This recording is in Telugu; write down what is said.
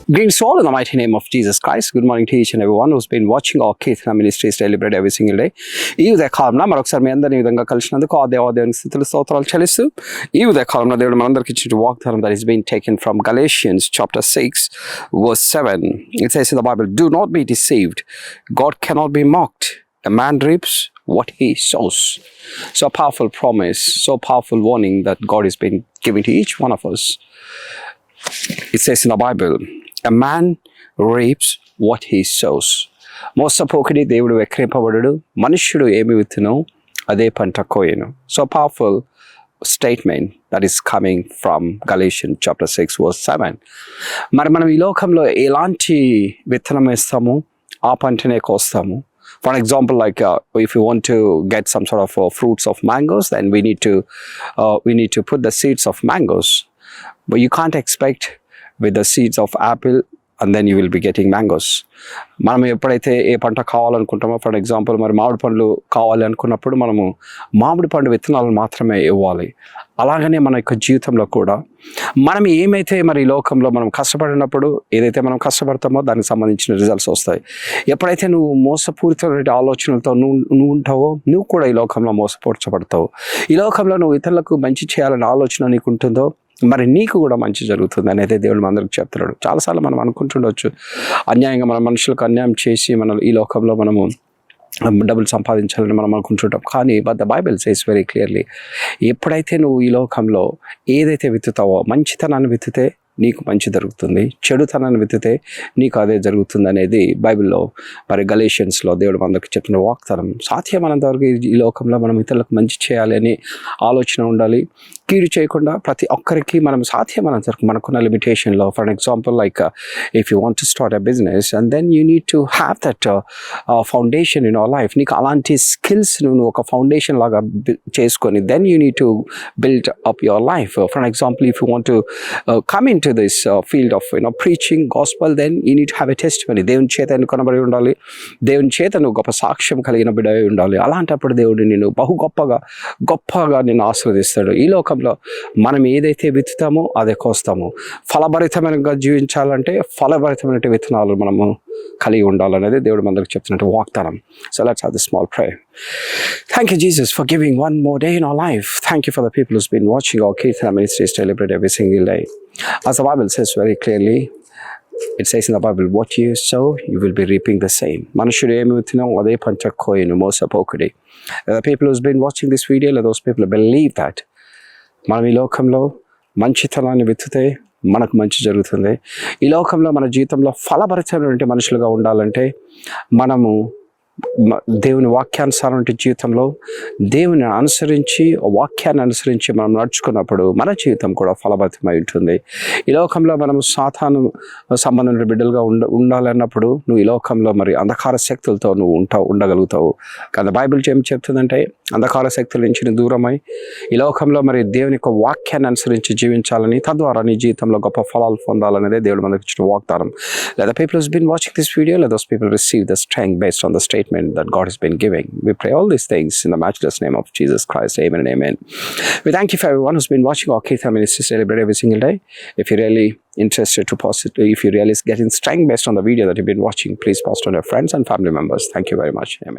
Greetings all in the mighty name of Jesus Christ. Good morning to each and everyone who's been watching our Kirtana Ministries daily bread every single day. ఈ ఉదయ కాలంలో మరొకసారి మీ అందరినీ ఈ విధంగా కలిసినందుకు ఆ దేవుని స్థితులు స్తోత్రాలు చెల్లిస్తూ ఈ ఉదయ కాలంలో దేవుడు మనందరికీ ఇచ్చిన వాగ్దానం that is being taken from Galatians chapter 6 verse 7. It says in the Bible, do not be deceived. God cannot be mocked. A man reaps what he sows. So a powerful promise, so powerful warning that God has been giving to each one of us. It says in the Bible, a man reaps what he sows. మోసపోకిడి దేవుడు వెక్రింపబడడు, మనుష్యుడు ఏమి విత్తునో అదే పంట కోయను. So powerful statement that is coming from Galatians chapter 6 verse 7. మరి మనం ఈ లోకంలో ఎలాంటి విత్తనం వేస్తాము ఆ పంటనే కోస్తాము. For example, like if you want to get some sort of fruits of mangoes, then we need to put the seeds of mangoes. But you can't expect with the seeds of apple and then you will be getting mangoes. మనం ఎప్పుడైతే ఏ పంట కావాలనుకుంటామో, ఫర్ ఎగ్జాంపుల్ మరి మామిడి పండ్లు కావాలి అనుకున్నప్పుడు మనము మామిడి పండు విత్తనాలు మాత్రమే ఇవ్వాలి. అలాగనే మన యొక్క జీవితంలో కూడా మనం ఏమైతే మరి ఈ లోకంలో మనం కష్టపడినప్పుడు ఏదైతే మనం కష్టపడతామో దానికి సంబంధించిన రిజల్ట్స్ వస్తాయి. ఎప్పుడైతే నువ్వు మోసపూరితమైన ఆలోచనలతో నువ్వు ఉంటావో నువ్వు కూడా ఈ లోకంలో మోసపూర్చబడతావు. ఈ లోకంలో నువ్వు ఇతరులకు మంచి చేయాలనే ఆలోచన నీకు ఉంటుందో మరి నీకు కూడా మంచి జరుగుతుంది అనేది దేవుడు అందరికి చెప్తున్నాడు. చాలాసార్లు మనం అనుకుంటుండొచ్చు, అన్యాయంగా మన మనుషులకు అన్యాయం చేసి మన ఈ లోకంలో మనము డబ్బులు సంపాదించాలని మనం అనుకుంటుంటాం. కానీ but the Bible says very clearly, ఎప్పుడైతే నువ్వు ఈ లోకంలో ఏదైతే విత్తుతావో, మంచితనాన్ని విత్తితే నీకు మంచి జరుగుతుంది, చెడుతనాన్ని విత్తితే నీకు అదే జరుగుతుంది అనేది బైబిల్లో మరి గలేషియన్స్లో దేవుడు అందరికి చెప్పిన వాగ్దానం. సాధ్యమైనంతవరకు ఈ లోకంలో మనం ఇతరులకు మంచి చేయాలి అని ఆలోచన ఉండాలి, కీడు చేయకుండా ప్రతి ఒక్కరికి మనం సాధ్యమైనంతవరకు మనకున్న లిమిటేషన్లో. For example like if you want to start a business and then you need to have that foundation in our life. నీకు అలాంటి స్కిల్స్ నువ్వు ఒక ఫౌండేషన్ లాగా చేసుకొని then you need to build up your life. For example if you want to come in to this field of preaching gospel, then you need to have a testimony. దేవుని చేత ఎన్నుకొనబడి ఉండాలి, దేవుని చేత నువ్వు గొప్ప సాక్ష్యం కలిగిన బిడ్డవై ఉండాలి. అలాంటప్పుడు దేవుడు నిన్ను బహు గొప్పగా నిన్ను ఆశీర్వదిస్తాడు. ఈ లోకంలో మనం ఏదైతే విత్తుతామో అదే కోస్తాము. ఫలభరితమైనగా జీవించాలంటే ఫలభరితమైన విత్తనాలు మనము కలిగి ఉండాలనేది దేవుడు మనకు చెప్తున్నట్టు వాగ్దానం. So let's have the small prayer. Thank you, Jesus, for giving one more day in our life. Thank you for the people who's been watching our Kirtana Ministries celebrate every single day. As the Bible says very clearly, it says in the Bible, what you sow, you will be reaping the same. మనుషుడు ఏమి విత్తునో అదే పంట కోయను, మోసపోకుడి. The people who's been watching this video, let those people believe that మనం ఈ లోకంలో మంచితనాన్ని విత్తితే మనకు మంచి జరుగుతుంది. ఈ లోకంలో మన జీవితంలో ఫలభరితమైనటువంటి మనుషులుగా ఉండాలంటే మనము దేవుని వాక్యానుసారం జీవితంలో దేవుని అనుసరించి, వాక్యాన్ని అనుసరించి మనం నడుచుకున్నప్పుడు మన జీవితం కూడా ఫలభరితమై ఉంటుంది. ఈ లోకంలో మనము సాతాను సంబంధమైన బిడ్డలుగా ఉండాలన్నప్పుడు నువ్వు ఈ లోకంలో మరి అంధకార శక్తులతో నువ్వు ఉండగలుగుతావు. కానీ బైబిల్ ఏం చెప్తుందంటే అంధకార శక్తుల నుంచి నువ్వు దూరమై ఈ లోకంలో మరి దేవుని యొక్క వాక్యాన్ని అనుసరించి జీవించాలని, తద్వారా నీ జీవితంలో గొప్ప ఫలాలు పొందాలనేదే దేవుడు మనకు ఇచ్చిన వాగ్దానం. Let the people who's been watching this video, let those people receive the strength based on the statement that God has been giving. We pray all these things in the matchless name of Jesus Christ. Amen and amen. We thank you for everyone who's been watching our Kirtana Ministries celebrate every single day. If you're really interested to post it, if you're really getting strength based on the video that you've been watching, please post on your friends and family members. Thank you very much. Amen.